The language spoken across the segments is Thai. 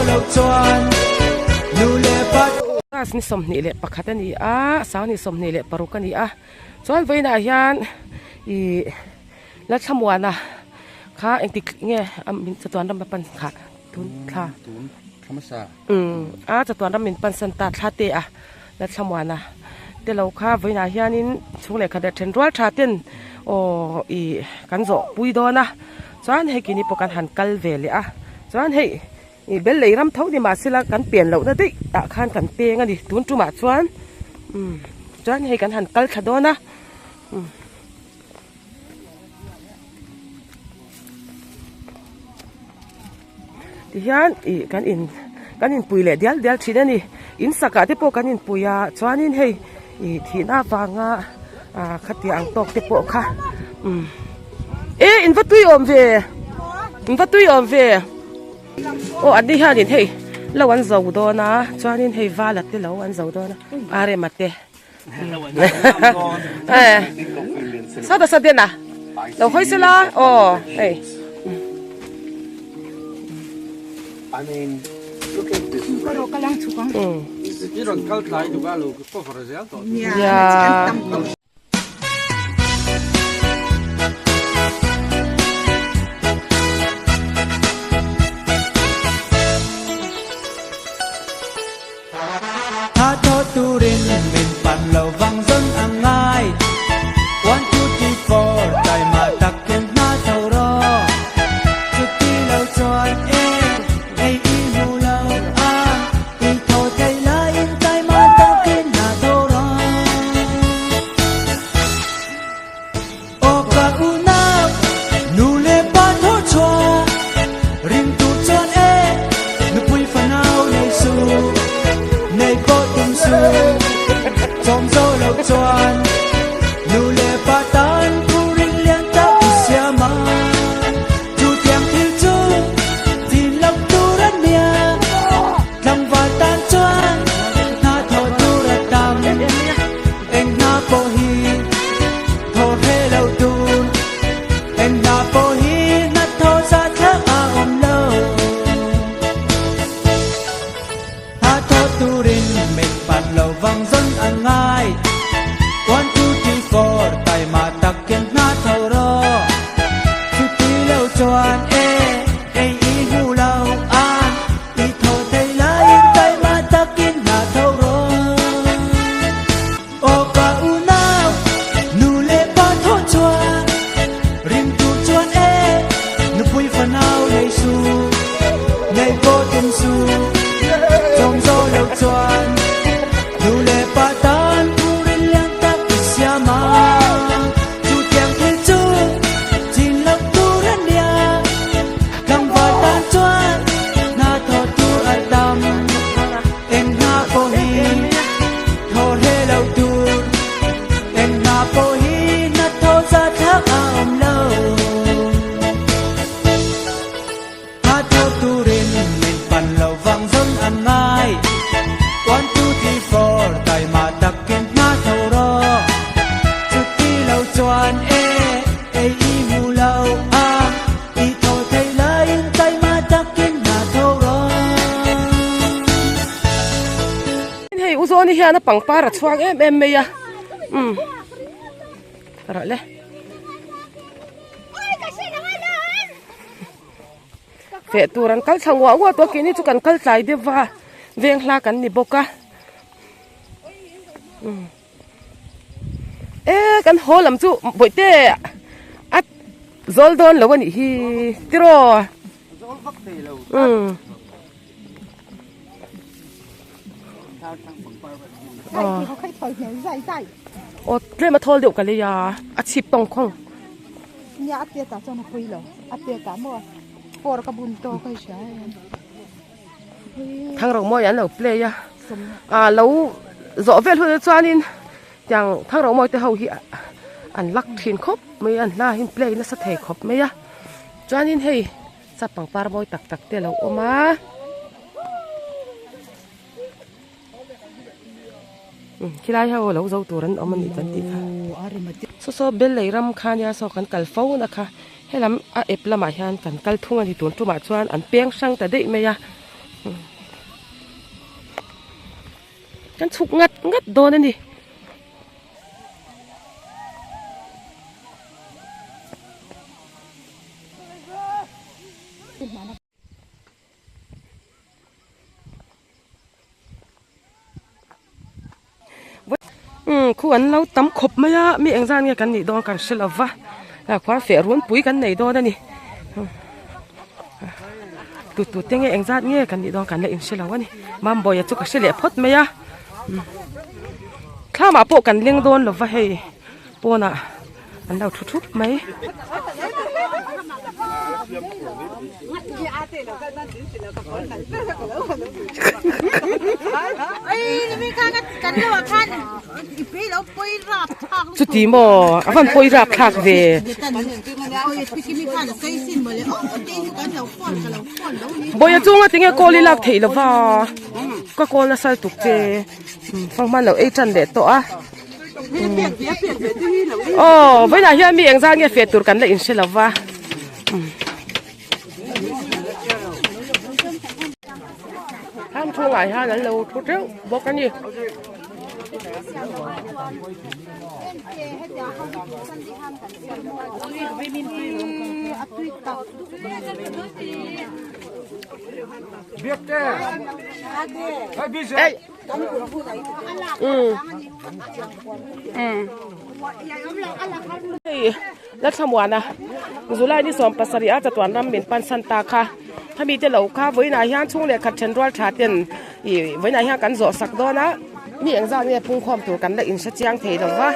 lo chuan nu le pat as ni som ni le pakhat ani a sang ni som ni le paruk ani a chuan voina hian I la thamwana kha engtik nge amin chatuan ram pan kha tun kha tun thamasa a chatuan ram min pan san ta thla te a la thamwana te lo kha voina hian in chung le kha da then rwal tha ten o I kan zo pui do na chuan he kini pokan han kal ve le a chuan hei I bel lei ram thau ni ma sila kan pian lo na dei ta khan kan pe nga ni tun tu ma chuan chuan hei kan han kal tha do na ti hian I kan in pui le dial thina ni in saka te po kan in puya chuan in hei I thina wanga khati ang tok te po kha in vatui om ve o adi hian in hei lo an zo do na chuan in hei valat te lo an zo do na are mate sa de na lo khoi sela o hey I mean, look at this. You don't go try to go look for result. yeah tha tho tu rin min pan lo vang dân ang ngai 1 2 3 4 tai ma tak ken na thau ro chu ti lo chuan ai I mu lo a I tho thai la in tai ma tak ken na thau ro o ka u na nu le pa tho chua rin tu chuan nu pui fa nau nei su nei ko tum su chom zo lo chuan nu le pa tan pu ring lian ta sia ma chu tiang thil chu tin lam tu ran nia lam va tan chuan na tho tu ra tam eng na po hi tho he lo tun eng na po hi na tho sa tha a om lo tha tho tu rin min pan lo vang dân an ngai 1 2 3 4 tai ma tak ken na thau ro chu ti lo chuan ai I hu lo an I tho thai la in tai ma tak ken na thau ro o ka u nau nu le pa tho chuan rim tu chuan nu pui fa nau nei su nei ko tum su chom zo lo chuan nu le pa tan pu rin lian ta sia ma chu tiang thil chu chin lo tu ran nia kam va tan chuan na tho tu a tam eng na po hi tho he lo tu eng na po hi na tho sa tha a om lo tha tho tu rin min pan lo vang dân an ngai 1 2 3 4 tai ma tak ken na thau ro chu ti lo chuan ai I mu lo a I tho thai la in tai ma tak ken na thau ro hei uzo ni hian a pangpar a chuang em me ya ra le fe turan kal changwa wa to kini chu kan kal tlai de wa veng hla kan ni boka kan holam chu boite at zoldon lo ni hi tiro Zol vak te lo.เขาค่อยถอยเหนียวใส่ o tle ma thol deu ka le ya a chip tong khong เนี่ยอาเตียตาจนคุยเหรออาเตียตามัวปอดกระบุนโตค่อยใช้ thang ro mo yan lo play ya lo zo vel hu chuanin chang thang ro mo te ho hi an lak thin khop mai an la hin play na sa thei khop mai ya chuanin hei sa pangpar boy tak tak te lo oma kilai ha lo zo turan omani kan ti kha so bel leiram khan ya so kan kal fo na kha helam a epla ma hian kan kal thunga ni tun tu ma chuan an peng sang ta dei me ya กันฉุกงัดโดนนั่นดิควรเราตำขบไหมอะมีเองจานเงี้ยกันนี่ดองกันเสลวะแต่ความเฟียร้วนปุ๋ยกันไหนดองนั่นนี่ตุดเตี้ยเองจานเงี้ยกันนี่ดองกันเลยอินเสลวะนี่มัมบอยจุกเสลียพดไหมอะข้ามาโปกันเลี้ยงโดนหรอวะเฮ้ยโปน่ะอันเราทุบไหมสุดที่มออาวันปอยรับคักเวบอยจุงอ่ะถึงจะโกลิลักเทลว่าก็โกลสัลตุกเจฟังมันเราเอจันเด็ดตัวอ่ะโอ้เวลาเฮียมีเองจานเงี้ยเฟียตุรกันเลยอินเชลว่าห้ามช่วงไหนฮะนั้นเราทุกเรื่องบอกกันดิแล้วทำวันนะจุลัยนี่สอนภาษาอาจะตัวน้ำเหม็นปันสันตาค่ะถ้ามีเจ้าเหล่าข้าไว้นายห้างช่วงเรียกขัดเชนรัลชาเตียนไว้นายห้างกันโจสักดอนะมีอย่างจากเนี่ยพุ่งความตัวกันได้อินสัจยังเทหรอวะ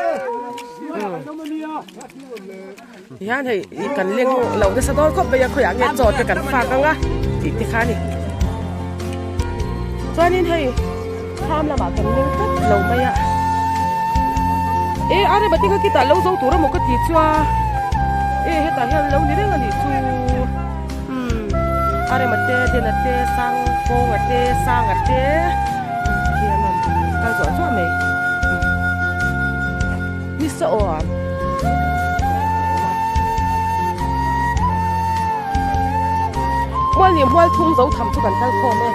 ย่านให้กันเลี้ยงเราได้สะดอนก็ไปยังขยะเงี้ยจอดกันฝากกันละที่ข้านี่ตอนนี้ให้ห้ามละหมาดกันเลี้ยงก็เราไม่อะอะไรแบบนี้ก็คิดแต่เราส่งตัวเราหมดก็ติดชัวเฮ้แต่เห็นเรานี่เรื่องอะไรชัวอะไรมาเตะเดนเตะสังโกงเตะสังเตะเฮียนั่นการสอนชัวไหมนี่สอนวันนี้วันทุ่มเราทำทุกการกันข้อแม่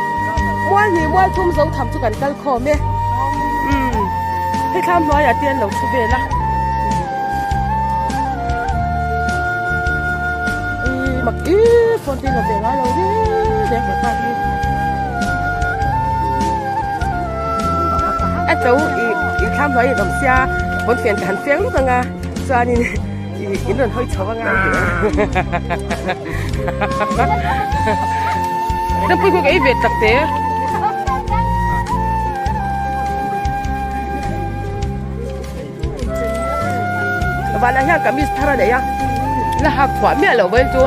วันนี้วันทุ่มเราทำทุกการกันข้อแม่ให้ข้ามร้อยอย่าเตี้ยนเราชุบเบล่ะมักคนที่เราเบล่าเราดิเด็กแบบนี้เจ้าอีข้ามร้อยอย่าดมเสียบนเฟียนกันเฟียงลูกงาส่วนนี้อีนั่นเขาชอบงาอยู่นั่นพูดกับไอ้เบ็ดตักเตะวันนั้นยังกับมิสทาราเดียแล้วหากขวาเมียเราเว้นจู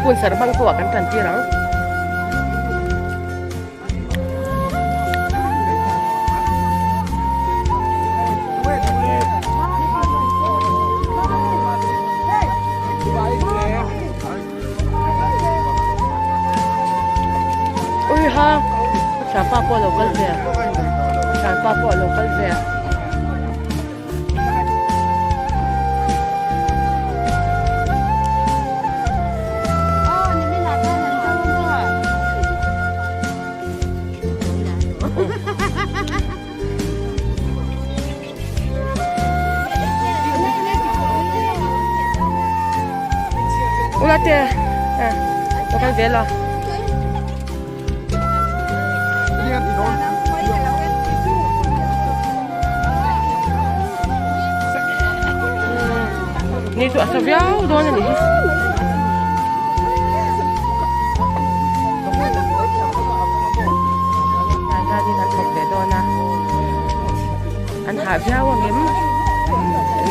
คุณสารบังตัวกันทันทีหลังอุ้ยฮะชาป้าปอเราก็เสียชาป้าปอเราก็เสียulah teh, makan bela. Ni tu asal jauh doang ni. Ada di nak kok bedona. An hab jauh ngem.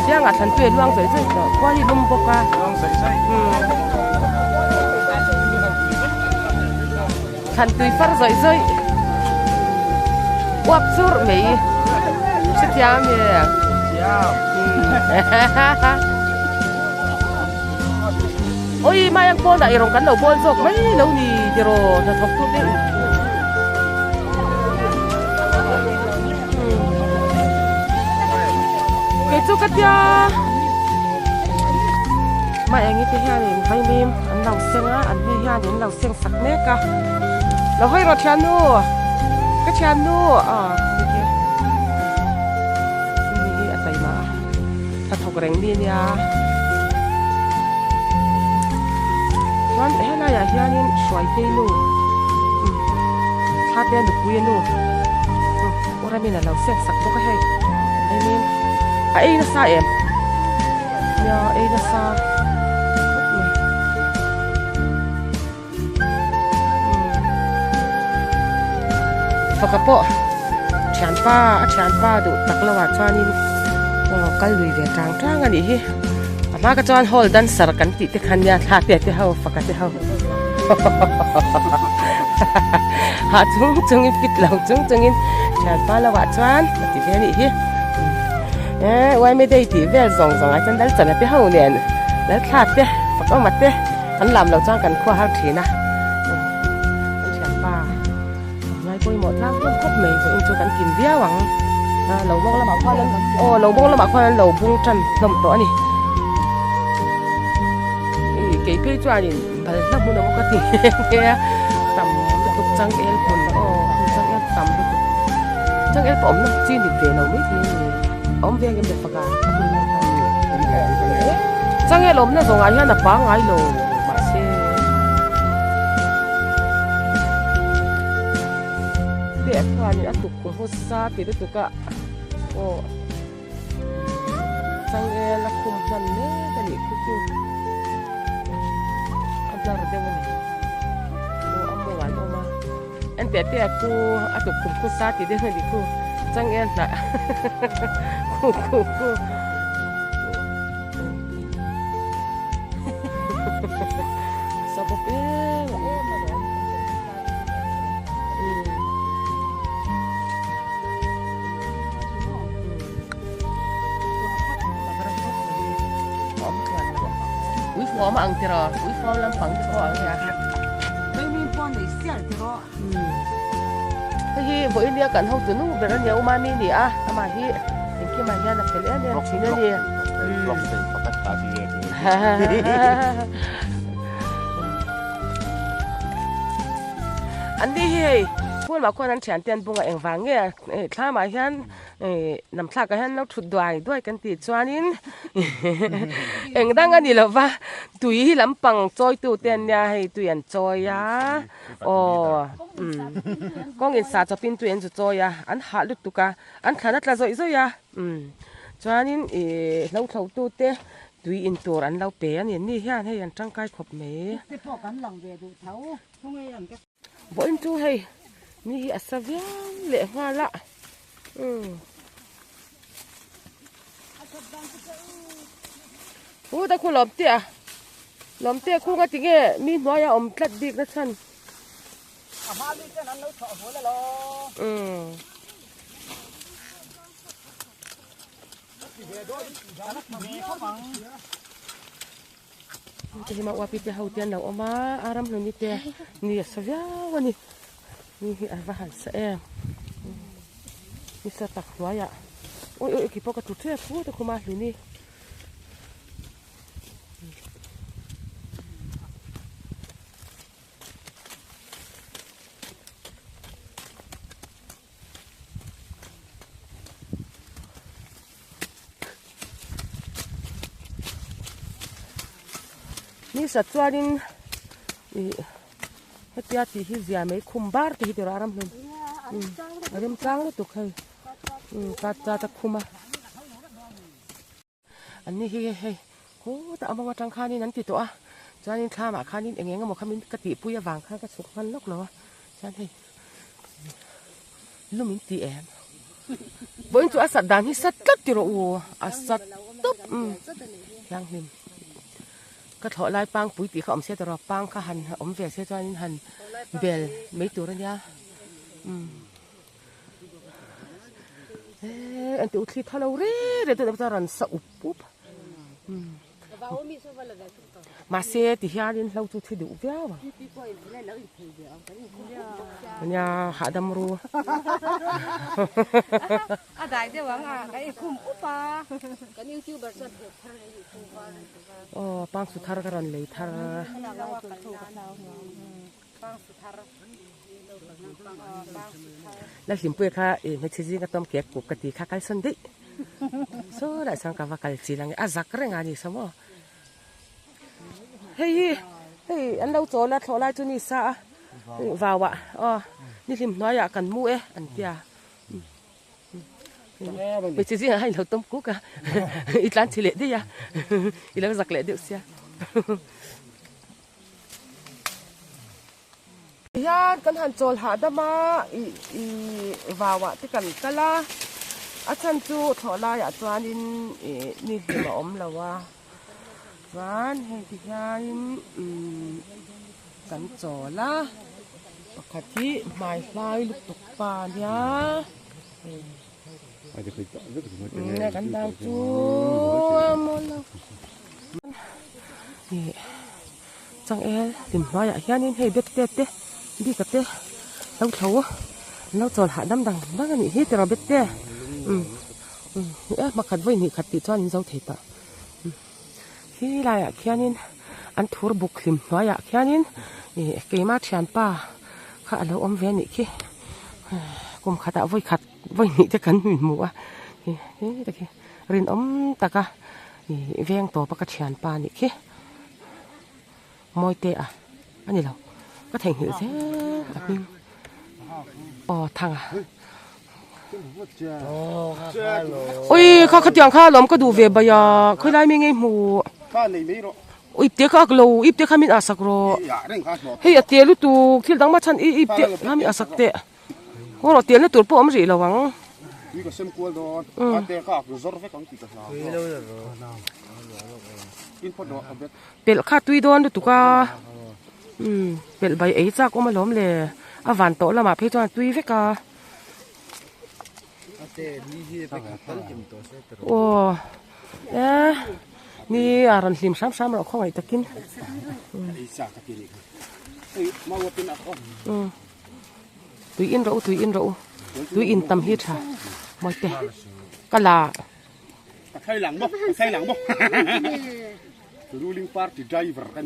Dia nggak tentu luang soi-soi tu. Kau ni bumbuk ah. Luang soi-soi. Tentu far soi-soi. Wap sur mei. Setiap ya. Ôi mai ăn bol đại rong cắn đầu bol rồi mấy lâu nì rồi thật học tốt đấy. Cái chỗ cắt ya. Mai anh ấy thì ha thì hay mềm, anh lòng xương á, anh đi ha đến lòng xương sắc nét cả. Nó hơi ngọt chán nô, cái chán nô, กแรงนี่เนี่ยวันเฮ้ยนายเฮียนี่สวยเต็มลูถ้าเดินดูยันลูว่ามีน่ะเราเสียงสักตัวก็ให้ไอ้นี่ไอ้น่ะซาเอ็มเนี่ยไอ้น่ะซาพอกระโปะเชียนป้าดูตักละว่าจานี่ก็ลุยเวทางทางอันนี้อามาก็จานฮอลดันสารกันติดขันยาท่าเตะเท้าฟักเตะเท้าหาจุงอินปิดเหล่าจุงอินเชียนป้าละว่าจานติดแค่นี้ไว้ไม่ได้ติดเวลส่งไอ้จันดันสารเตะเท้าเนี่ยแล้วท่าเตะฟักก็มาเตะขันลำเราจ้างกันขั้วห้าทีนะเชียนป้าไปหมดแล้วเรื่องครบเมย์จะกันกินเบี้ยหวังเราบ้องละหมาควานเราบ้องละหมาควานเราบุ้งจันลมตัวนี่เก๋ๆจ้านี่บัลลังก์มันก็ติเนี่ยต่ำตุกจังเอลคนจังเอลต่ำตุกจังเอลผมน้ำจีนดิบเวเราไม่ทีอมเวียงกันเด็กปากกาจังเอลผมน่ะส่งอะไรน่ะปังไงโลมาเซ่เด็กควานนี่ตุกคนหัวซาติดตุกอะจังเอลคุมจันเนี่ยแต่นี่คุกอันตรายเดี๋ยวนี้อันเมื่อวานออกมาอันแต่กูตุกคุมหัวซาติดเดี๋ยวนี้กูจังเอลน่ะกูสบายฟอร์มอังเทอร์ฟอร์มลำพังที่เขาอังเทอร์ไม่มีฟอร์มในเสียเทอร์เฮ้ยพวกอินเดียกันเขาจะนู่นเป็นเรื่องมามีนี่อ่ะมาที่สิ่งที่มาเนี่ยนักเรียนเนี่ยชิ้นนี้ล็อกเซ็นปกติตาที่เรียนอันนี้เฮ้ยพูดมาคนนั้นเฉียนเตียนบุงกับเอ็งฟังเนี่ยถ้ามาเห็นน้ำชากันเห็นเราถุดด้วยกันติดจวนนี้เอ็งตั้งอันนี้แล้วว่าตุยลำปังจอยตัวเตียนเนี่ยให้ตุยอันจอยอ่ะก็เงินสาจะเป็นตุยอันจอยอ่ะอันหาลุตุกะอันขนาดละจอยอ่ะจวนนี้เราเท่าตัวเตะตุยอินตัวอันเราเปย์อันนี้นี่เห็นให้ยันจังไกลขบเมย์บ่อินตัวให้นี่อัศวินเละงาละโอ้แต่คุณหลอมเตี้ยคู่กันจริงเงี้ยมีน้อยอมตัดดีนะท่านมาดิเจ้านั้นเราถอดหัวแล้วหรอจะมาว่าพิจารณาเตียนเราออกมาอารมณ์เรานี่เตี้ยนี่อัศวินวันนี้นี่อะไรหันเสียนี่สตักหัวอ่ะโอ้ยกี่พวกกระตุ้นเทียบพูดแต่คุณมาหรือนี่นี่สัตว์ตัวนี้เฮียที่ฮิเซียไม่คุมบาร์ที่ฮิตรารำเลยอารมณ์จังเลยตุกให้กัดจะคุมอันนี้เฮ้ยโอ้แต่เอามาจังข้านี่นั้นติดตัวจานี่ข้ามาข้านี่เองก็บอกข้ามินกติปุยหวังข้าก็สุกมันลกเหรอจานให้ลูกมินตีแอมบนตัวสัตว์ด่านที่สัตว์ตัดติโรโอสัตว์ตุ๊บยังหิมก็ถอดลายปังปุ๋ยตีเขาอมเสียตลอดปังก็หันอมเวียเสียจอยนี่หันเบลไม่ตัวนั่นยาอันที่อุทิศทะเลเร่ตัวนั้นจะรันสอุบปุ๊บมาเสียที่ฮารินเราตัวที่ดูเวียวเนี่ยหาดำรูอะไรเดี๋ยวว่าไอ้คุมอุปากันยูทูบเบอร์สุดปังสุดท้ายก็รันเลยท้าแล้วสิมเพื่อค่ะไม่ใช่จริงก็ต้องเก็บกบกติค่าไก่สันดิ so lại sang cả vài chỉ là à giặc cái ngài gì sao mà hey anh đâu chỗ là thọ lại cho ni sa vào ạ ni tìm nói à cần mua anh kia bây giờ gì hay là tôm cút à ít lần chỉ lệ đi à ít lần giặc lệ được xia ya kan han chol ha dama vào ạ thì cần cái la à chân chú thọ lại à cho anh ni tìm ôm là wa van hay thì anhกันจอละปกติไม่ไล่ลูกตกปลาเนี่ยเนี่ยกันตามจูมดแล้วนี่จังติ่มน้อยอ่ะเฮียนี่ให้เบ็ดเด็ดเด้ดีกับเด้เราเถาเราจอดหาน้ำดังบ้างนี่ที่เราเบ็ดเด้มาขัดไว้นี่ขัดติดจอนี่เราเถิดอ่ะที่ไรอ่ะเฮียนี่อันทูร์บุกลิมน้อยอ่ะแค่นี้เกี่ยมาเชียนป้าข้าเราอมเวนี่ขี้กุมขัดเอาไว้ขัดไว้นี่จะกันหมิ่นหมูอ่ะนี่ตะกี้รินอมตะกะเวียงตัวปากเชียนป้านี่ขี้มอยเตะอ่ะอันนี้เราก็แทงหิวเสียอันนี้ทางอ่ะโอ้ยข้าขัดยังข้าล้มก็ดูเวียบยาเคยไล่ไม่ไงหมูอีเตี้ยข้ากลัวอีเตี้ยข้ามีอาศักรอเฮ้ยเตี้ยรู้ตัวที่ดังมาชันอีเตี้ยข้ามีอาศักเตะว่าเราเตี้ยนี่ตัวปุ่มรีระวังเปลข้าตุยโดนดูตุกาเปลใบไอ้จากก็มาล้มเลยอาวันโตละมาเพื่อจวนตุยเวกาโอ้นี่อารันลิมซ้ำๆเราเข้าไปตะกินตุยอินตำฮิตค่ะมอยเตะกะลาใครหลังบ่ruling party driver กัน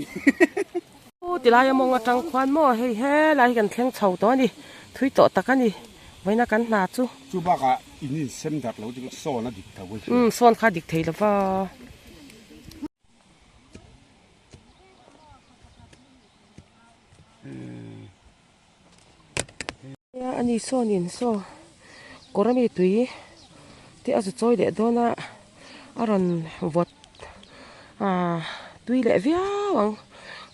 โอ้ติลายมองจังควันมั่วเฮ้ยลายกันแข่งเฉาตัวนี่ทุยโตตะกันนี่ไว้นักกันหนาจูบ้ากะอินนี่เส้นดักเราจะโซนนะดิกเทวโซนข้าดิกเทแล้วว่าอันนี้โซนินโซก็ระมีตุยที่อาจจะจอยเด็ดโดนะอารอนวัดตุยเละเวียวัง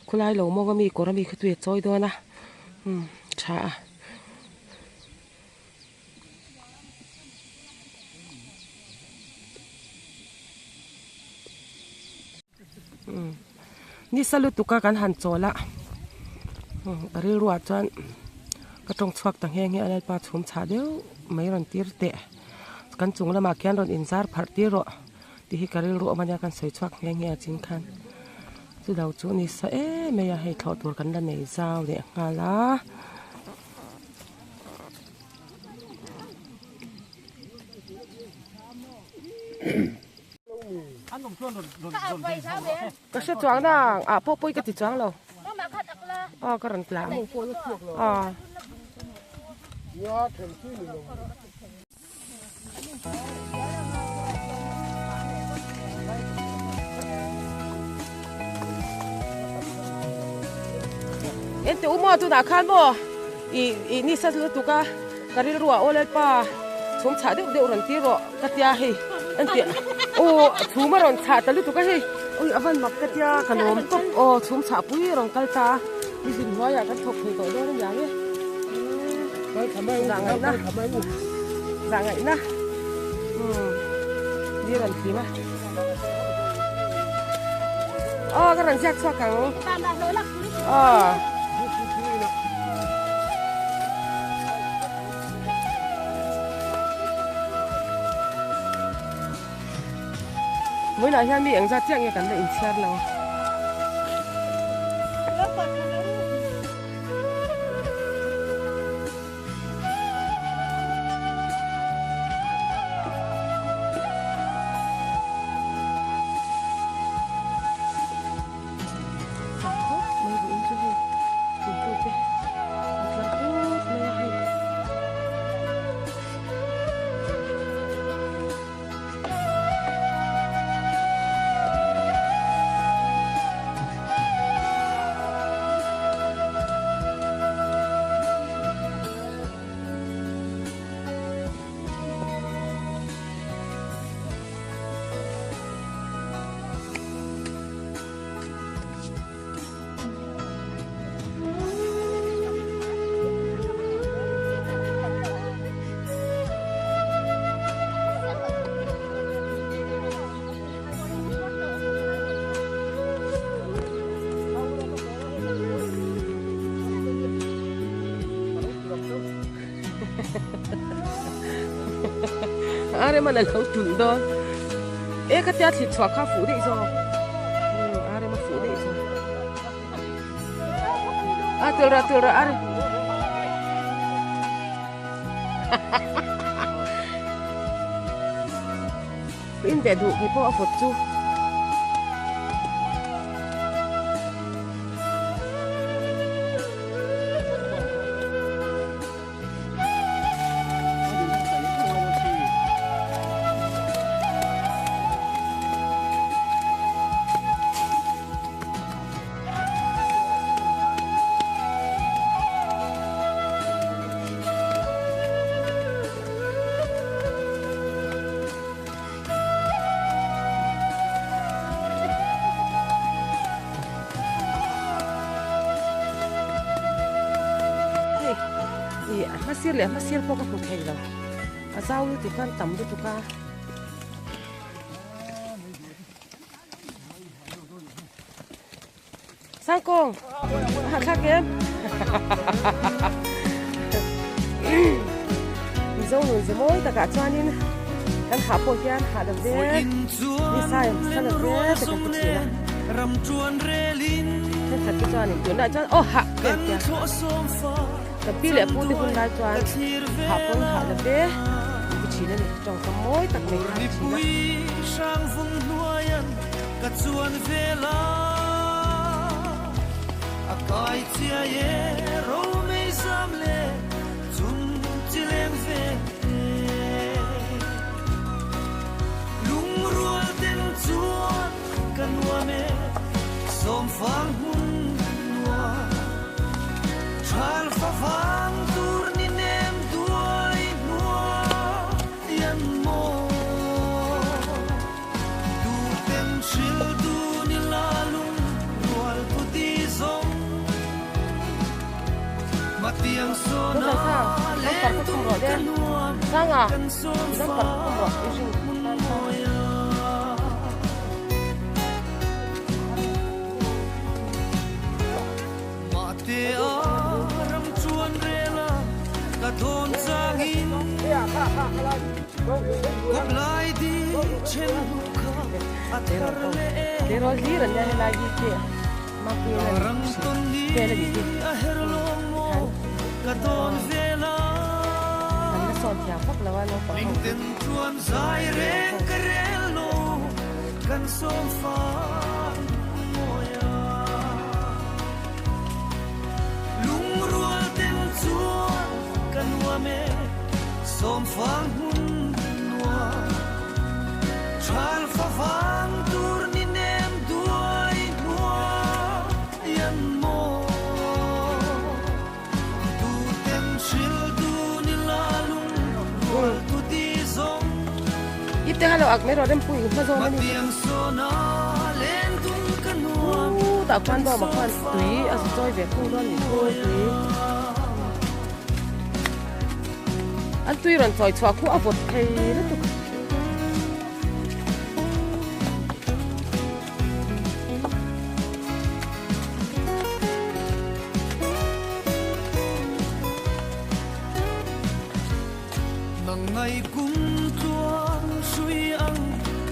คุณไล่หลงมองก็มีก็ระมีคือตุยจอยโดนะช้านี่สรุปตุกากันหันโจละอะไรรัวจนก็ต้องชกต่างแห่งเงี้ยอะไรป้าชมชาเดียวไม่รันตีร์เตะกันจุงละมาแกนรอนอินซาร์พัดตีรอที่ฮิการิรัวมันยากันใส่ชกแห่งเงี้ยจริงคันสุดาวจุนี่สะไม่อยากให้ทอดตัวกันด้านในเจ้าเนี่ยงาละก็เชื่อจวงด่างพวกปุ้ยก็ติดจวงเราก็รันกลางเอ็นตัวอุโมงค์ตัวหนาคันบ่นี่สัตว์ลูกตัวการิรัวโอเลป้าชมชาเด็กรันตีรอกัตยาเฮอันเดียโอ้ชูมารอนชาแต่ลูกตัวเฮโอ้ยอวันมักกัตยาขนมก็ชมชาปุ้ยรองกัลตาดิฉันว่าอยากกันทบตัวด้วยนั่นอย่างนี้rằng ngày na đi lần gì mà cái lần xét cho cẳng mới nói ra miệng ra chuyện nghe cắn định xét nào are man lang tun do e ka tia thi chwa kha fu de so are ma fu de so a tul ra are in de du ki po a fot chu masir po ka puthay daw. Asaw yu tikan tamdo to ka. Sangkong. Hakim. Zong nu zemoy ta ka chuanin kan ha po hian ha da ve ni sai sa da ve ta ka putina. Ram chuan relin. Kan ha ki chuanin tu na chuan oh ha ke ya. Tapi le pu di kun lai chuan ha pon ha da ve ku china ni chong ka moi tak mai ha china sang vung nuayan ka chuan vela akai chia ye ro mei sam le chum chilem ve lung rual ten chuan kan wa me som fang hun nuwa chal fa fang tur ni nem duai nuwa yan mo du tem chil du ni la lung rual tu ti zong matiang so na le tu kan nuam sang à kan som dan fa par ko ro isin te aram chuan rela ka thon changin kop lai di chen kha athar le de ro li ran ya la gi ke ma pi rang ton ni pe le gi a her lo mo ka thon vela na son ya phok la wa no pa ling ten chuan zai reng karel no kan som fa kan wa me som fang hun nuwa chal fa fang tur ni nem duai nuwa yan mo tu tem chil du ni la lung rual tu ti zong ite halo ak me ro dem pui ma zo ma ni matiang so na len tung kan nuwa ta kwan do ma kwan tui a zo choi ve ku do ni ku tui an tui ron choi chwa khu a vot thei na tu nang ngai kum tuang sui ang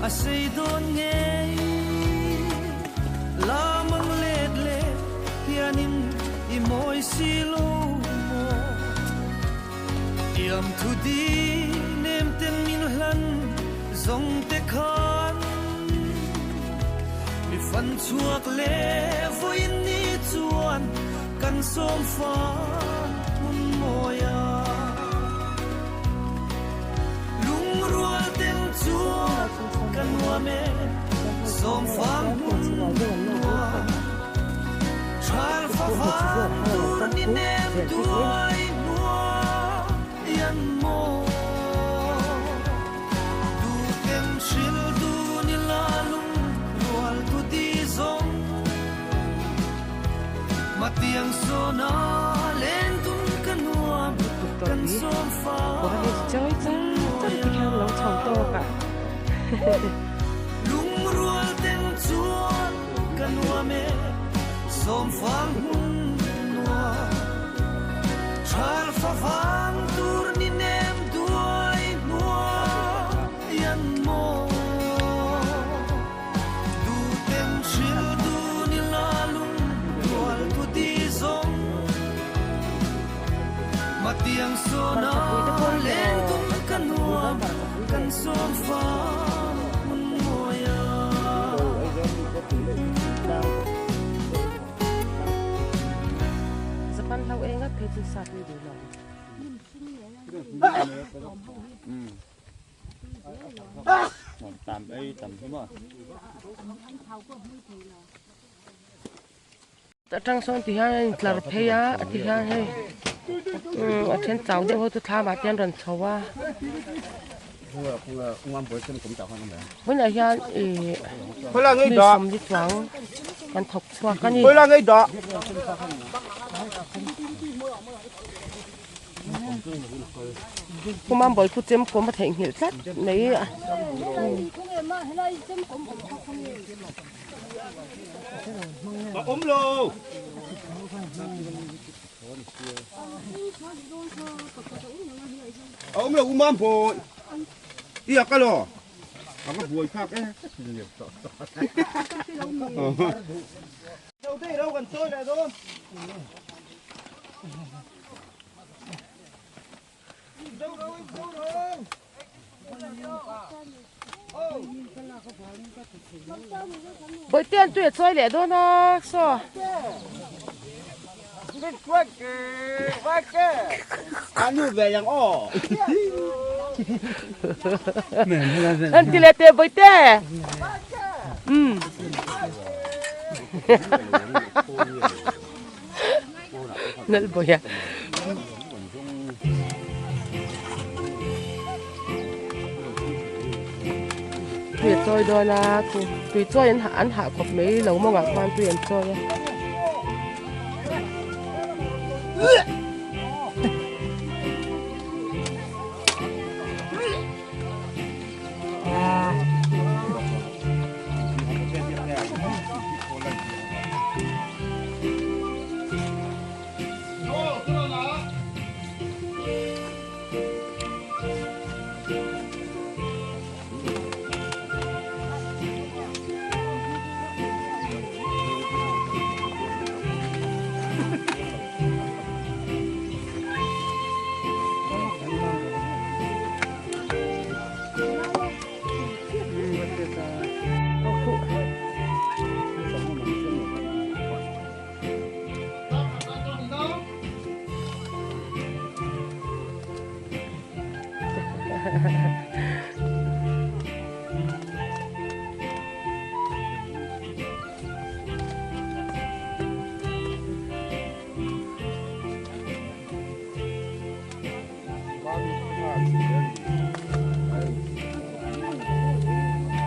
a sei don nge la mang let le hianin i moi silo mo yam thu di nem tem min hlan zong te khan mi fan chuak le voin ni chuan kan som fa mun moya lung rual tem chuan kan wa me som fa mun moya chal fa fang tur ni nem duai yan mo du tem chil du ni la lung rual tu ti zong matiang so na len tung kan nuam kan som fa ko ha ni choi cha cha ti khang lo chong to ka lung rual tem chuan kan wa me som fang hun nuam chal fa fang tur para sa pui te kon le kan nuam kan som fa mun moya Japan lau enga phechi sa tu de lo tạm ấy tạm thế mà trang song thì ha clar phe ya thì ha he ở trên tàu để hô tu tha mà tiền rần chầu wa không bữa chân cũng chào hơn không với lại ha phải là người đi đó sầm đi choángกันถกชัวกันนี่ phải là người đó กูมาบ่อยกูเจ็มกูมาแทงหินสัดนี่อ่ะ ốm luôn ốm là umam bồi đi học cái lo học cái bồi khác ấy đâu thế đâu gần xôi này thôi đâu đâu đâu bởi tiền tuyệt chơi lẻ đó nó so ăn như về yang o anh đi lẻ tiền bởi tiền nên bởi à tuyệt chơi đó là tuyệt chơi anh hạ cột mấy lâu mà ngạc quan tuyệt chơi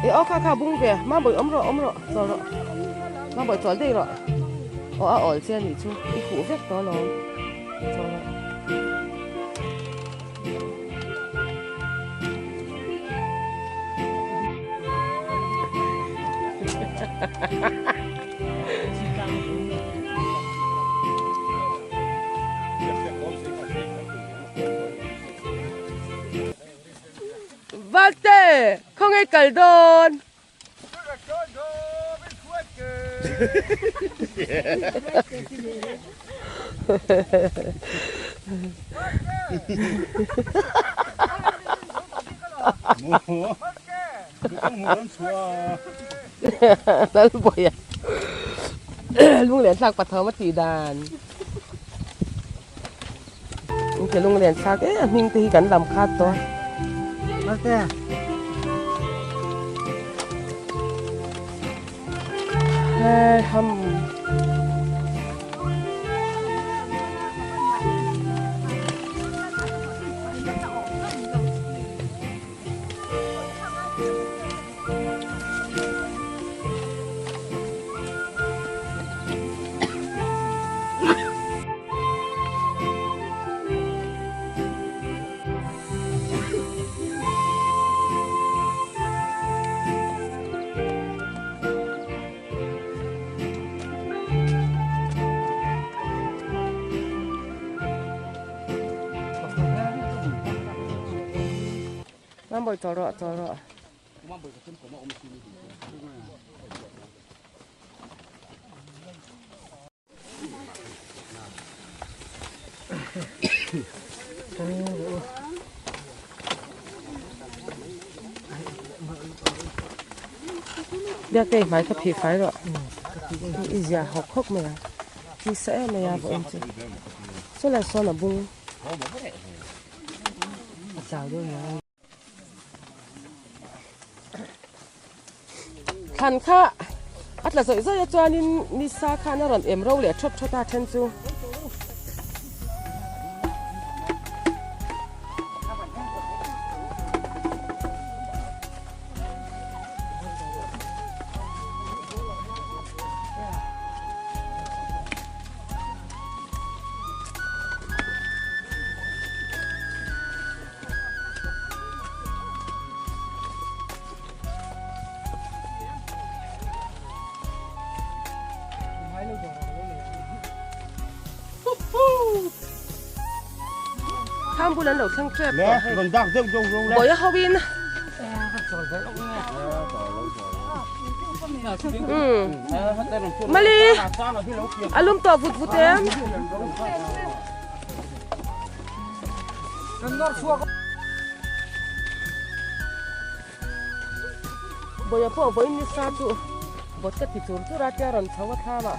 ơ khá bung về mà bởi ấm rồi rồi mà bởi chọn đây rồi ở trên thì chú đi phủ vết đó nó Vate, không ai cởi đồn. Đó là bồi à. Luôn liền sạc bật thơ mất thị đàn. Cái luôn liền sạc ấy, mình thì gắn làm khát thôi. Ok. Hâm. Mang bồi tỏ rõ. เดี๋ยวเตะไม้กับผีไฟหรออีเสียหกคกมั้ยที่เสะไม่ยากบ่จริงส่วนละส่วนละบุ้งสาวด้วยนะขันข้าอัตละสวยๆจวนนิสาขานรอนเอ็มเราเลยชดตาเชนซูข้ามบุญนั้นเราทั้งเจ็บ Nè, còn đang tương trung trung บ่อยฮาวินมาลีอารมณ์ต่อฟุตเต็มบ่อยพ่อบ่อยนิสาตุบ่ตัดติดตัวตุราจารย์ชาวท่ามา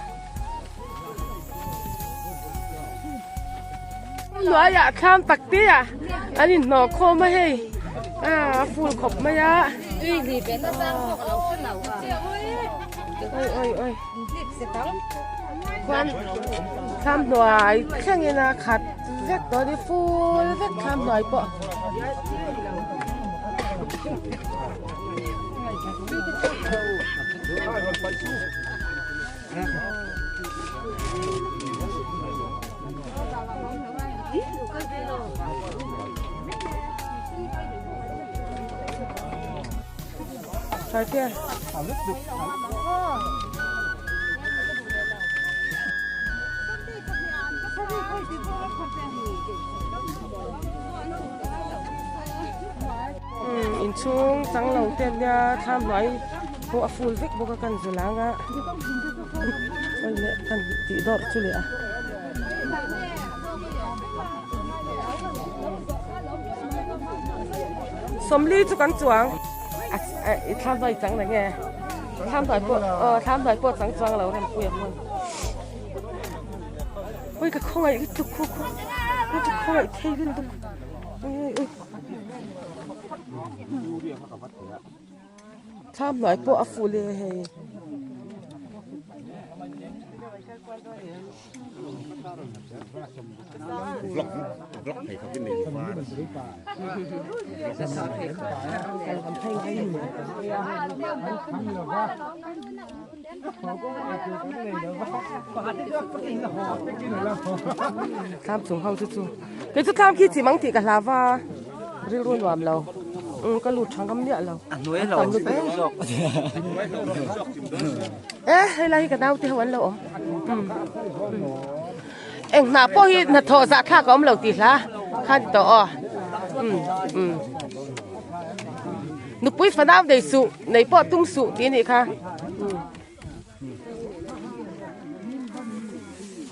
หน่วยอยากข้ามตักเตี้ยอันนี้หนอโคไม่ให้ฟูลขบไม่ยะเอ้ยควันข้ามหน่วยแค่นี้นะขัดเล็กตัวนี้ฟูลเล็กข้ามหน่วยปะใช่เตี้ยอินช่วงจังหลังเตี้ยเนี่ยทำหน่อยพวกฟูลวิกพวกกันจุลังอ่ะมันเละกันตีดอดจุเลยอ่ะสมลีจุกันจวงทำหน่อยจังเลยไงทำหน่อยปวดทำหน่อยปวดจังจวงเราทำคุยกับมันเฮ้ยกระคงไอ้ทุกคู่กระคงไอ้เท่ขึ้นทุกทำหน่อยปวดฟูเลยเฮ้ยVlog thì không cái niềm hoa tham xuống hậu chút chút cái chút tham khi chỉ mang thì cả là va riêu luôn làm lâu cái lụt trắng cắm địa lâu nuôi rồi hay là cái đau thì không ăn lâu em mà po hi na thọ dạ khác có ông lâu tí lá khác to nụ bụi phần nào để sụ này po tung sụ tí này kha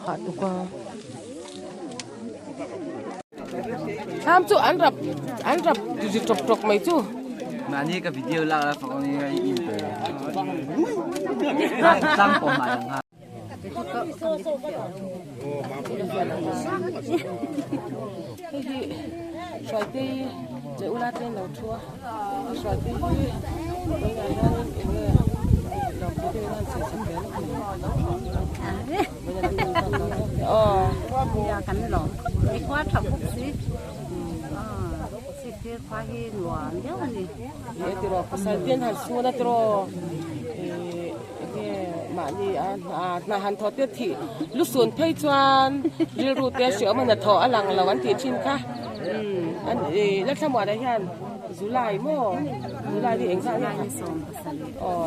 hạt tụ qua tham chú ăn rập trọc mấy chú màนี่กับวิดีโอเราฝั่งนี้อินเตอร์ตั้งปมมาอย่างไรxoài tây chế u la tên nấu chua xoài tây với ngày nay làm cái tây lan sẽ sắm bén nhà cắn lỏ cái khoa thọc bút xí xí kia khoa hi lúa nhớ gì vậy thì rồi sai tiền hàng xua đó rồi mà đi na han thọ tiết thị lúc xuân thay choan đi ru tiết sữa mà na thọ lằng làวันที่ชินค่ะอันแล้วสมัยได้ยันจุลายมั้งจุลายที่เองสั่งเนี่ย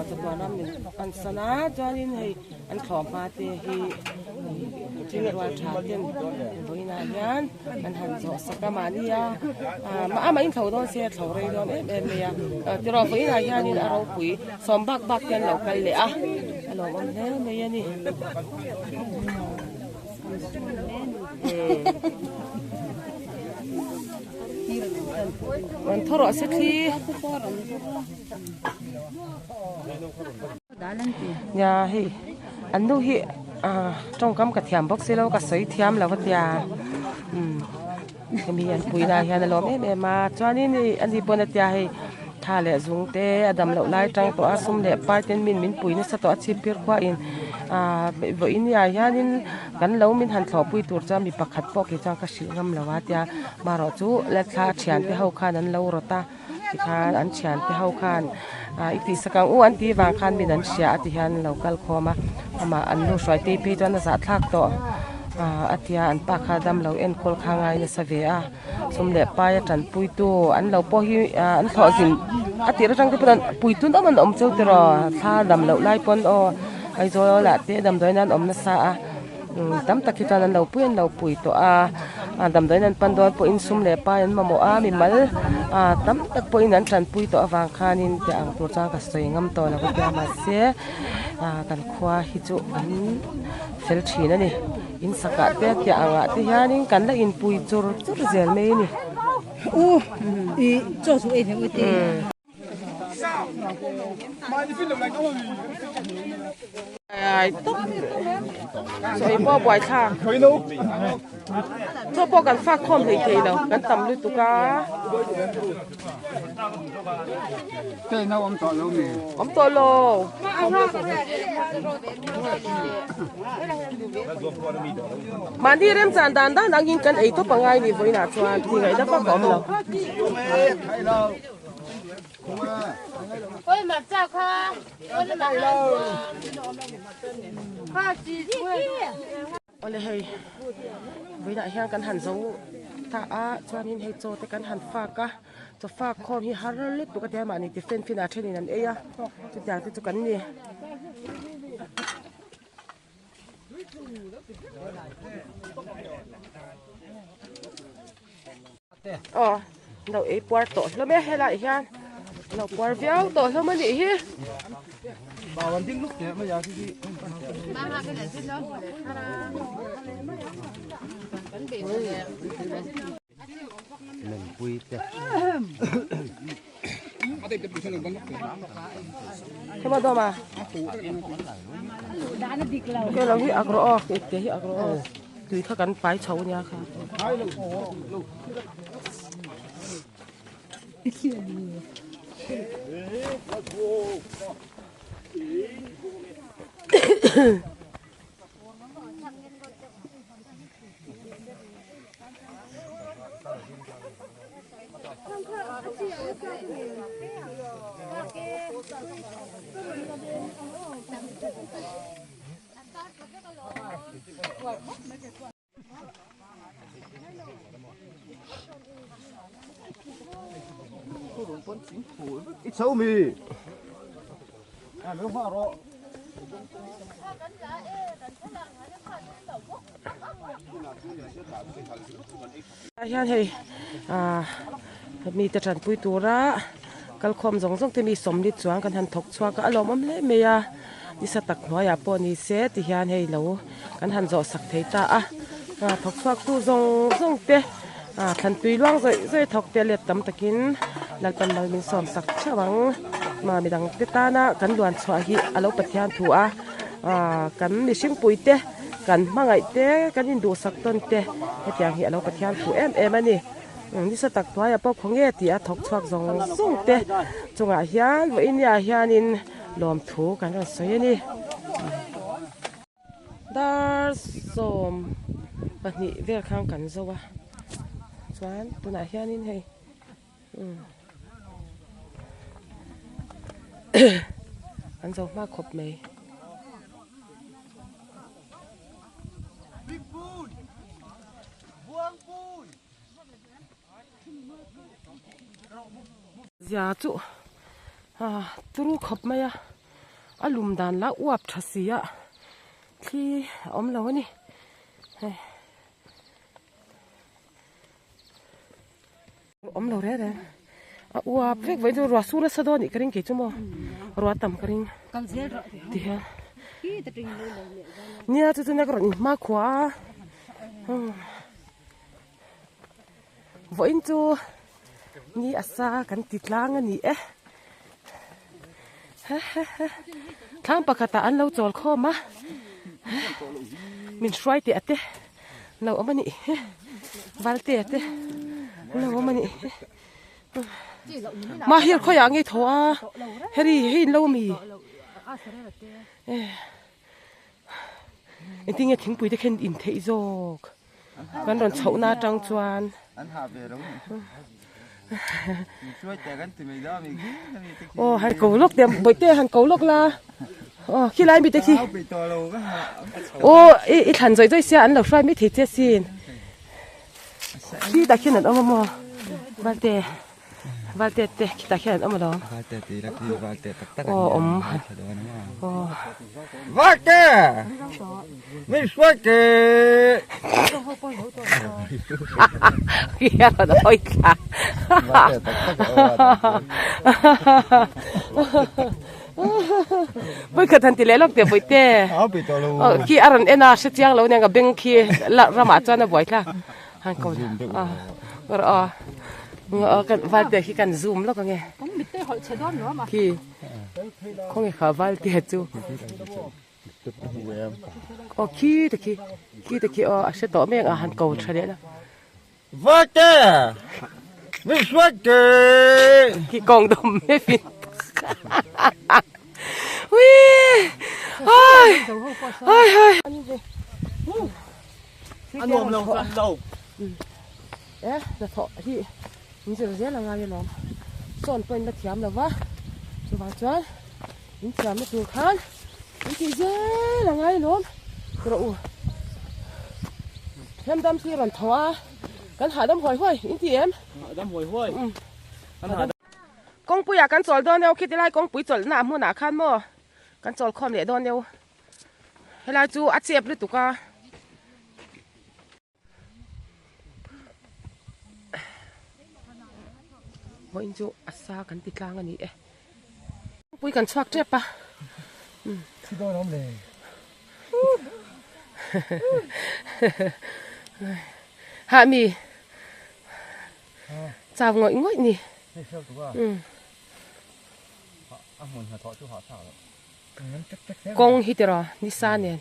จะตัวน้ำหนึ่งอันสนะจอนี่ให้อันขอมาเตะให้ที่ว่าชาเตียนบริณายันอันหันจอสักมานี่มาอินเขาโดนเสียเขาเรย์โดนเนี่ยที่เราบริณายันนี่เราคุยสมบักยันเราไปเลยเราวันนี้เนี่ยนี่ มันทรอสิทียาเฮอันนู้นจงกำกับเทียมบอกสิเรากับสวยเทียมแล้วก็ยามีอันปุยนาเฮียนลมเอ็มมาจวนนี่อันที่ปนยาให้ท่าเละจุงเตอดำเหล่าไล่จังตัวสุ่มเละป้ายเต็นมินปุยนี่สตอชิพิร์กว่าอินวันนี้ยานี่กันเรามินหันสอบปุยตัวจะมีปักขัดปอกจังกระชิงำเหล่าว่าจะมารอจูและท่าเฉียนที่เขาขานั้นเรารถตาที่ขาอันเฉียนที่เขาขานอีกทีสักอันที่วางขานมีนันเชียที่หันเรากัลคอมาอันนู้สวยตีพีจวนจะทักต่ออัตยาอันปากขาดำเราเอ็นโคลข้างไงในสเวียสมเด็จป้ายจันปุยตัวอันเราพอฮีอันถอดสินอัตยาจังที่เป็นปุยตัวนั้นมันอมเจ้าตรอท่าดำเราไล่ปนไอโซละเตะดำโดยนั้นอมนัสาตั้มตะคิดนั้นเราเพื่อนเราปุยตัวดำโดยนั้นปันโดนปุยสมเด็จป้ายมาโมมีมัลตั้มตะปุยนั้นจันปุยตัววางขานินแต่อังตัวจ้างก็สวยงามตัวแล้วก็จะมาเสียกันคว้าฮิจุอันเฟลชีนั่นนี่อินสกัดเตะที่อ่างที่ฮานี่กันละอินปุยจูร์เซลเมนี่อี做出一点问题。ตุ๊กสวยบ่บ่อยค่ะทั่วพกันฝากคอมเทๆแล้วกันตำลุยตุกา对，那我们找有没？อมตัวโลมันที่เริ่มจานดานด้านนังยิงกันไอ้ตัวปังไงนี่ไว้หน้าชวนที่ไงได้ฟังก่อนแล้ว我买这块，我买了，快几天？โอ้เลยเฮ้ยไว้หน้าเฮียกันหันโซ่ถ้าชวนนี้ให้โจแต่กันหันฝากกะจะฝากคอมที่ฮาร์ลิตตุกแต่มานี่ที่เฟนฟินาเทนี่นั่นเองจุดอย่างที่จุกันนี่อ๋อเราเอปวดโตแล้วไม่ให้ละอีกอย่างเราปวดเบี้ยวโตแล้วมันอีกที把完定录的没有？就是。mình quy tê ทำไมตัวมาก็เราที่อักโรอเก๋ที่อักโรอคือถ้ากันไปเฉาเนี่ยค่ะ一手米，没话说。เฮ้ยมีแต่ฉันปุยตัวละกัลคอมสองที่มีสมดิจวงกันหันถกชัวก็อารมณ์มันเลยเมียนี่สตักหัวยาปนี่เสียที่ยันให้เรากันหันจอสักเทตาถกชัวตู้ทรงเตะทันตุยล่วงใจถกเตะเล็บตำตะกินแล้วเป็นเรามีสอมสักเชื่อวังมามีดังเตตานะกันด่วนชัวฮิอารมณ์ปฏิญาณถัวกันมีชิงปุยเตะกันมาไงเตะกันยินดูสักต้นเตะให้อย่างฮิอารมณ์ปฏิญาณถัวมันนี่นี่สตักตัวอย่าปอกของเงี้ยที่ถกชัวส่งเตะจงอาเฮียนว่าอินยาเฮียนินลมถูกันก็สวยนี่ดาร์สมปัจจุบันเวลข้างกันซัวสวนตัวไหนเฮียนินให้อันซัวมากครบไหมยาจุตรูขบไหมอารมณ์ดันละอวบทัศยะที่อมเรานี่อมเราได้เลยอวบเฟกไว้ดูรัวสู้รัศดรอีกครั้งกี่ชั่วโมงรัวต่ำครั้งที่ฮะเนี่ยจุดนี้ก็รอมากกว่าวันจู นี่อาซากันติดล้างอันนี้เอ๊ะทางปกติอันเราจอลข้อมามินช่วยเตะเตะเราเอามานี่วัลเตะเตะเราเอามานี่มาเฮียข้ออย่างงี้ทัวเฮรี่ให้เรามีไอ้ที่เงี้ยทิ้งปุ๋ยจะเข็นอินเทอิโจกกันโดนเฉาหน้าจังจวน anh học về đúngช่วยแต่กันถึงไม่ได้มี โอ้หันเกาลกเดี๋ยวบ่อยเต้หันเกาลกละอ๋อขี้ไรมีแต่ขี้ bị to lâu cái โอ้อีทันใจใจเสียอันเราช่วยไม่ถิดเสียสินขี้ตาขี้นั่นเอามาวัลเต้เตะขี้ตาขี้นั่นเอามาลอง vài tệ thì đặc biệt vài tệ tất tấtโอ้อม โอ้ vài tệ mình xoay tệ เฮียเราโอ้ยค่ะ vài tệ tất tất ไม่เคยทันทีเลยลกเดี๋ยวบ่อยเต้ áo bị to lâu ขี้อารันเอ็น่าชิดยังเราเนี่ยกับเบงขี้ละระมาจวนบ่อยค่ะหันเกาก็รอกันวัลเต้ขี้กันซูมแล้วก็ไง cũng biết tới hội chế đó nữa mà ขี้คงไงขาวัลเต้จูโอ้ขี้ตะขี้อ๋ออาจจะต่อเมียงอาหารเกาเฉลี่ยนะ vài tệ mình xoay tệ ขี้กองดมไม่ฟินวิเฮ้ยอันนี้สิ anh ôm lâu ăn lâu เอ๊ะจะเถาะที่มีเสียงเสียงอะไรอย่างเงี้ยส่วนเป็นตะเขียมหรือวะสบายจังมีเขียมไม่ถูกขันมีที่เสียงอะไรน้องกระอูเข็มดำสีรันทว่ากันหาดำหอยห้อยอินทีเอ็ม đâm hồi hôi anh hả กงปุยอยากกันจอลดอนเดียวคิดได้กงปุยจอลหน้าหัวหน้าขันมั่วกันจอลคอมเหล่ดอนเดียวเวลาจูอัดเจ็บหรือตุกาว่าอินจูอัดซากันติดกลางอันนี้เอ๊ะปุยกันชวักเจ็บปะ ที่โดนน้ำเลย หามีจับง่อยง่อยนี่ ไม่เชื่อตัวอ่ะหมุนหาทอดจู่หาสาวงั้นจัก กงฮิตรอนิสานเนี่ย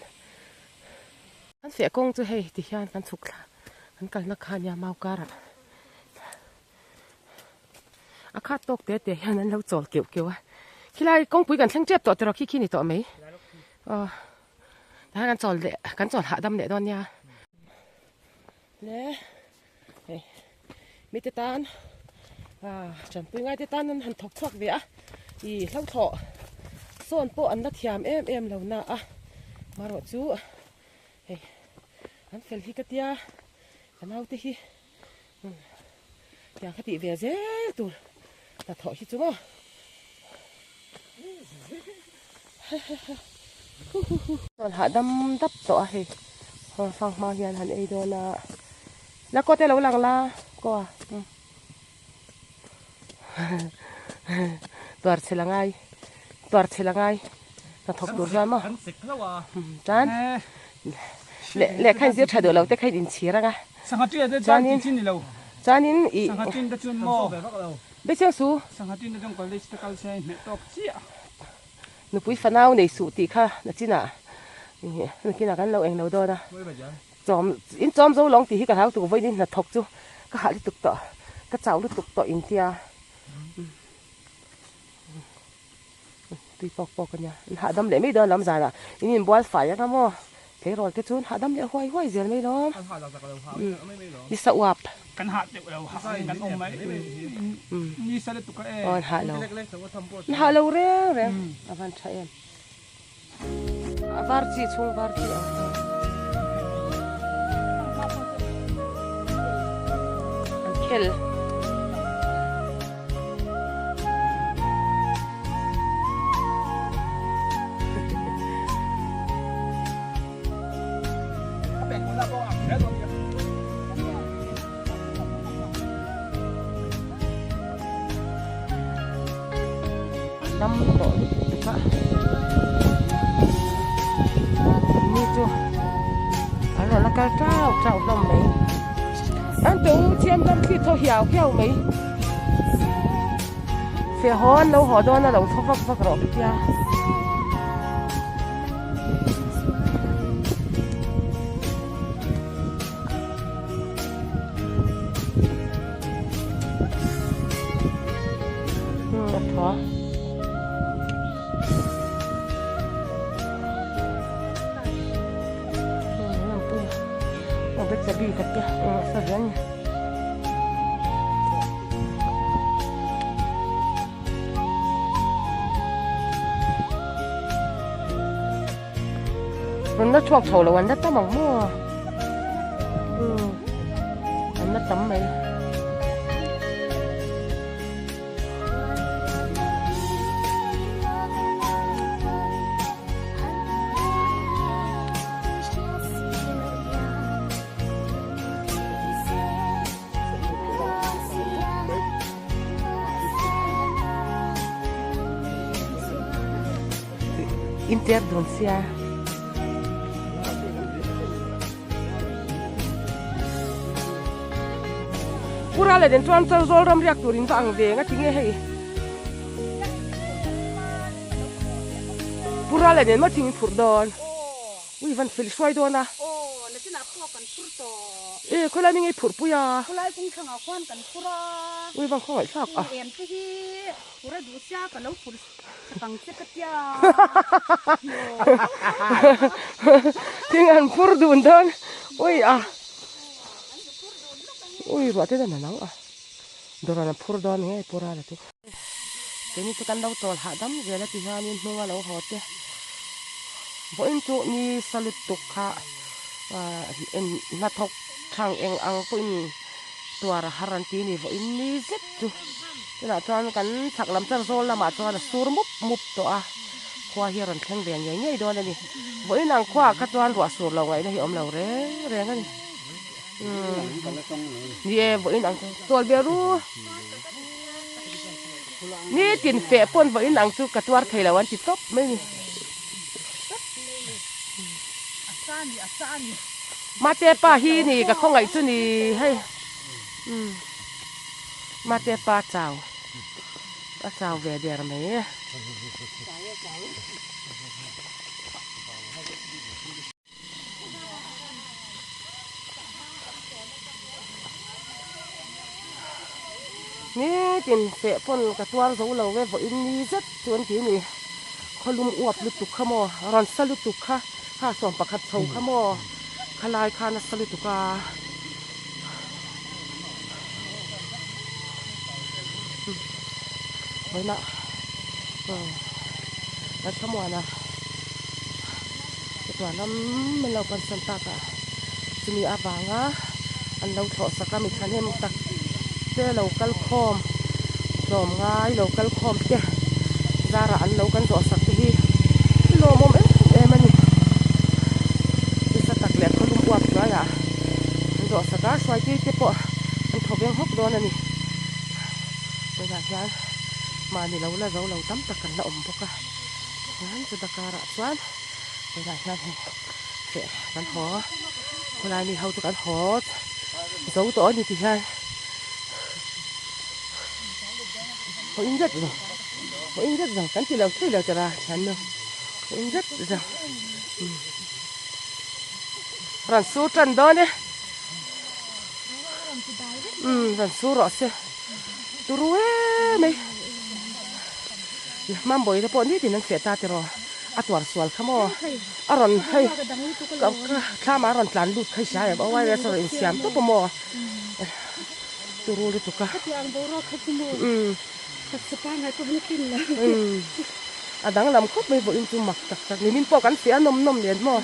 อันเสียกงจะให้ที่ยานกันสุกละอันกันนักขันยาเมาการะอาคาตกเตะเตะยันนั้นเราจอดเกี่ยวอ่ะขี้ไรกงปุยกันช่างเจ็บต่อแต่เราขี้นี่ต่อไหมถ้ากันจอดเลยกันจอดหาดำเนี่ยตอนเนี้ยเนี่ยมีแต่ตานฉันปุยง่ายแต่ตานนั้นหันถกเวียอีเล่าเถาะส่วนโปอันนัดยามเอ็มเหล่าน่ะมารอจูเฮ้ยอันเฟลฮิกเตียกันเอาที่อย่างคติเวียเจ้ตัวแต่เถาะฮิจูโม่ตอนหาดำดับต่อเฮ้ยฟังมาเรียนหันไอโดน่ะแล้วก็แต่เราหลังลาก็ตัวเชลังไงแต่ถกตัวร้อนมั้ง anh xịt nó à จานเละใครเสียชาเดือดเราแต่ใครดินเชียร์ไง sang hạt tiền đó chín chín lâu จานนี้อี sang hạt tiền đó chun mò ไม่เชื่อสู้ sang hạt tiền đó trong cái lịch sử cao xe mẹ tóc chia หนูปุ้ยฟันเอาในสูติค่ะนะจีน่ะนี่นึกกินอะไรกันเราเองเราโดนนะจอมเราลองตีที่กระเท้าตัวไว้นี่นะถกจูก็หาลิตุกต่อก็เจ้าลิตุกต่ออินเดียตีปอกกันเนี่ยหาดำเลยไม่เดินลำใจละนี่บัวฝ่ายยังมั้งเทรอลเทชวนหาดำเลยห้อยเสียไม่ล้อมนี่สวับ กันหาเดี๋ยวเราหากันอมไหมนี่สลัดตุกเอ๋ หาเราเร่งอาวันใช่เอ็มบาร์จีช่วงบาร์จีอันเคลน้ำต่อตุกะนี่จูอันนั้นละก็เจ้าน้ำไหมอันตัวเทียมน้ำขี้เท่าเหี่ยวแก้วไหม phía hòn lâu họ đó là lâu thóc vắc vắc rồi kia đó làm biết sẽ bị thật kia sao vậy nhỉมันน่าชอบโถละวันนั้นตั้งหมองมั่วมันน่าตั้มไหมอินเตอร์โดนเสียpura le den tuan tsal zol ram riak turin ta ang ve nga tinge hei pura le den ma ting phur don ui van fel swai don na na tina ko kan furto khola mi ngai phur puya kulai kung thanga kwan kan fura ui van khoi sak a em te hi pura du sia kan lo fur kang se katya ting an phur dun don ui a ui ruột thế là nắng à đồ là phur đòn nghe pura là thế cái này tôi căn đầu tol hạ đắm giờ là thì hai nên mua lâu hot thế mỗi chỗ ni salut tục ha en nát thóc thang en ang pun tua ra haran ti ni voi ni zet tu thế là cho căn thạc làm chân rồi là mà cho là sur múp to à khoa hi ran thang đèn nhảy nhảy đó này mỗi nàng khoa các toan ruột sur lâu ngày này om lâu ré ré ngay yeah với nàng tuột bia ru ni tiền phệ pon với nàng tu cả tuar thầy làวันchỉ top mấy mà té pa hi ni cả không ngày tu ni hay mà té pa chào về đẹp mấy nè tiền phệ pon cả tuar dấu lâu về với ni rất tuấn tí ni khó lùm uập lụt tục khamo ron sa lụt tục kha ha sòng bạc hạt sầu khamo khalai khana sa lụt tục à với nè đã khamo à cái tuar lắm mình lâu ban san ta cả sini avang á anh lâu thọ sakam mình khăn em tak te local khom lom ngai local khom te zara an lo kan zo sak hi lo mom em ani isa tak le khulum uap na ya zo saka swai ti te po an thobeng hok don ani bây giờ yan mà ni lo la zo lo tam tak kan la om boka yan chu dakara chuan bây giờ yan he kan ho kolai ni hau tu kan ho zo to ni ti hai có in rất rồi cắn chỉ leo thấy leo ra chán đâu có in rất rồi rắn số trần đó đấy rắn số rõ xe tôi ruế mấy mam bồi nó bọn đi thì nó sẽ ta thì rồi tuar sual khamo aron hay khama aron tlan lut khai sai ba wai restaurant siam to pomo turu lu tuka Sepang itu mungkin lah. Adang lam kop may boin tu mak tak tak ni min po kan sia nom nom lian mo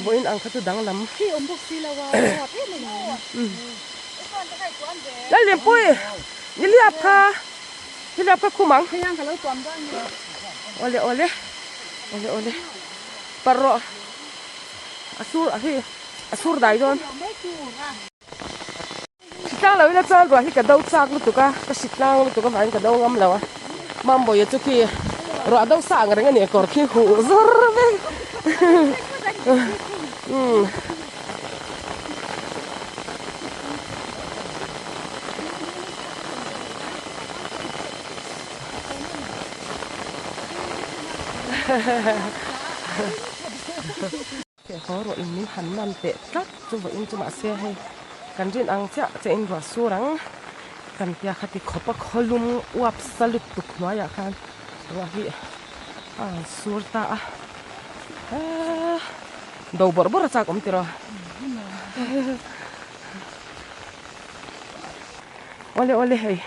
boin ang khatu dang lam Si ombok sila wa pe na. la lem poi ni liap ka kumang Yang kalau tuan ba ni. ole parro asur dai don tang lo ina chal ba hi ka dau chak lu tuka ka sitlang lu tuka vain ka dau ngam lawa mam boy tu ki ro dau sa ang renga ni kor ki hu zor be เจ้าขอรออินนี้หันมันเตะตัดจุ่มอินจุ่มอาเซียให้กันจินอังเจ้าอินรัวสูรังกันยาคติขบคอลุมวับสลุดตุกน้อยอาการว่าที่สูรตาดาวบอร์บอร์จากอมติระโอเลเฮ้ย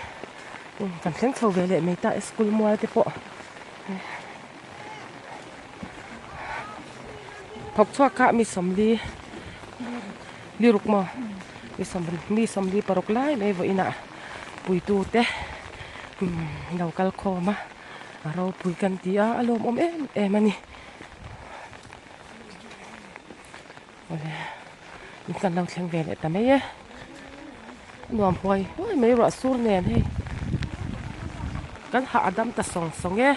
กันเข่งเขาเวลไม่ตาสกุลมัวเตปะพบชัวข้ามีสมลีลีรุกมามีสมลีปรกไล่ไม่ไหวนะปุยตูเตะเรากัลโคมาเราปุยกันที่อารมณ์มันนี่โอเลนี่กันเราเชียงเวลแต่ไม่เยอะนวมพวยไม่รู้สูรเนี่ยให้กันหาดำแต่สองเงี้ย